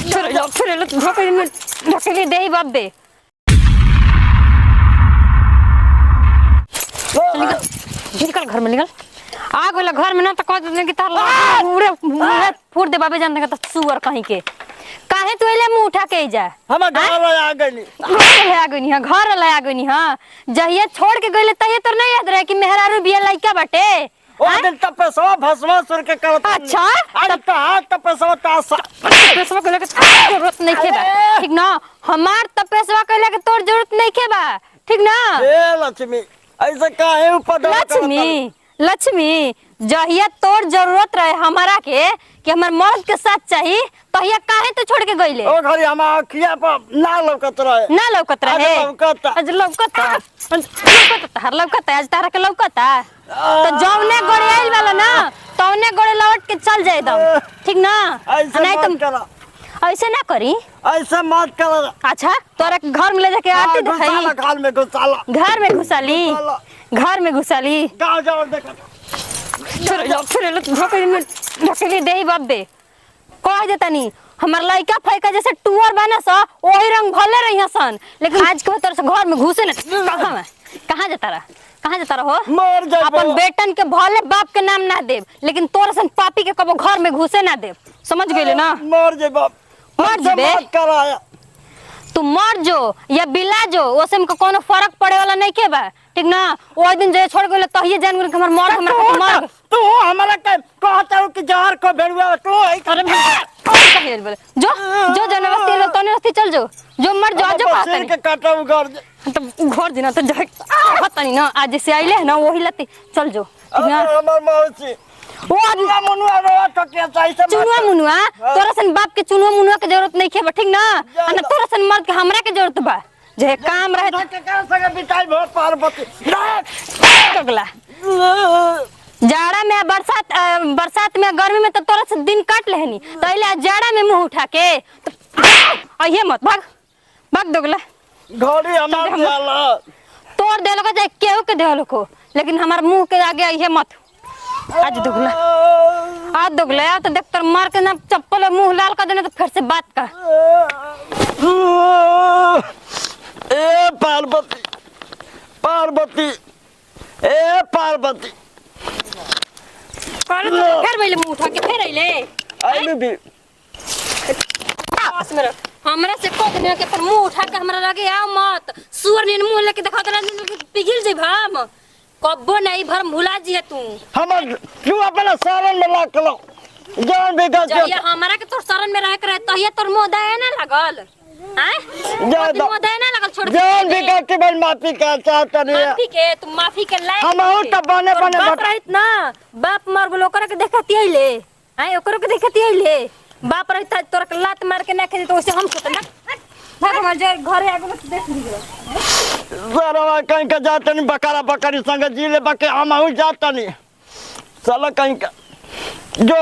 फिर ढकेली दे ही बाप दे। निकल घर में निकल। आ गइला घर में ना तो कह दे कि तार पूरे मुंह फूट दे बाबे जान देगा तो सुअर कहीं के। काहे तू एले मुंह उठा के जा? हम घर आ गइनी। घर आ गइनी हां, घर ला आ गइनी हां। जहिया छोड़ के गइले तहिया तो नहीं याद रहे कि मेहरारू बिया लइका बाटे। ओ दिन तपस्या भस्मा सुर के करत। अच्छा तब तो हाथ तपस्या तासा तपस्या के जरूरत नहीं के बा, ठीक ना? हमार तपस्या कइला के तोर जरूरत नहीं के बा, ठीक ना? ए लक्ष्मी ऐसे काहे ऊपर लक्ष्मी लक्ष्मी जहिया तोर जरूरत रहे हमारा के कि हमर मर्द के साथ चाहिए तहिया काहे तो छोड़ के गइले? ओ घरी हम अखिया पर ना लौकत रहे। ना लौकत रहे? आज लौकता हर लौकता आज तारा के लौकता तो जौने गोड़े आइल वाला ना तौने गोड़े लौट के चल जाए दम, ठीक ना? नहीं तुम ऐसे ना करी, ऐसे मत कर। अच्छा तोरा के घर में ले जाके आरती दिखाई। घर में घुसाला, घर में घुसाली, घर में घुसाली। गाँव जाओ देखो फिर ढकेली दे ही बाप दे। कह देता नहीं हमार लइका फैका जैसे टूअर बना सा वही रंग भले रही सन, लेकिन आज के तरह से घर में घुसे न। कहाँ जाता रहा, कहाँ जाता रहो? मर जाए अपन बेटन के भले बाप के नाम ना देव, लेकिन तोर सन पापी के कबो घर में घुसे ना देव, समझ गइले ना? मर जाए बाप, मर जेबे कराया। तू मर जो या बिला जो ओसे में कोनो फर्क पड़े वाला नहीं के बा, ठीक ना? वो दिन जे छोड़ गइले तहिए जान गइले हमर मर मर तू हमरा के कहता हूं कि जहर को भेड़ुआ तू। अरे कहे बोले जो जो जनवस्ती लो तने रस्ती चल जो मर जो जो बात के काटा उगड़ तो घर दिना तो पता नहीं ना आज से आइले है ना वही लती चल जो, ठीक ना? हमर मौसी वो चुनुआ मुनुआ रोवा टकिया चाहिए सब। चुनुआ मुनुआ तोरा सन बाप के चुनुआ मुनुआ के जरूरत नहीं के बा, ठीक ना? ना तोरा सन मर्द के हमरा के जरूरत बा जे काम रहे के कर सके बिताई भो पार्वती टकला। जाड़ा में बरसात में गर्मी में तो तोरा से दिन काट लेहनी तइले जाड़ा में मुंह उठा के तो अइहे मत भाग भाग दोगला। घोड़ी हमार जाला तोड़ देलो के केहू के देलो को, लेकिन हमार मुंह के आगे अइहे मत। आज दोगला आज दोगला तो देख तर मार के ना चप्पल मुंह लाल कर देने तो फिर से बात का। ए पार्वती पार्वती ए पार्वती फिर पहले मुंह उठा के फिर आइले आई भी पास में हमरा से को दिन के पर मुंह उठा के हमरा लगे आओ मत सुअर ने मुंह लेके देखा तो पिघल जे हम कब्बो नहीं भर भुला जी है तू। हमर तू अपना शरण में ला के लो जान बेगा जब हमरा के तोर शरण में रह के तहिया तोर मुंह दया ना लगल हैं जा मुंह दया ना लगल छोड़ जान बेगा के बल माफी का चाहता नहीं माफी के तू माफी के लायक हम हो त बने बाप रहित ना बाप मर गेल ओकरा के देखती आइले हैं ओकरा के देखती आइले बाप रहित तोर के लात मार के ना खेली तो ओसे हम सोत ना भाग हमर जे घरे आगे मत देख लीजिए जरा कहीं का जाता नहीं बकरा बकरी संग जी ले बके हम हो जाता नहीं साला कहीं का जो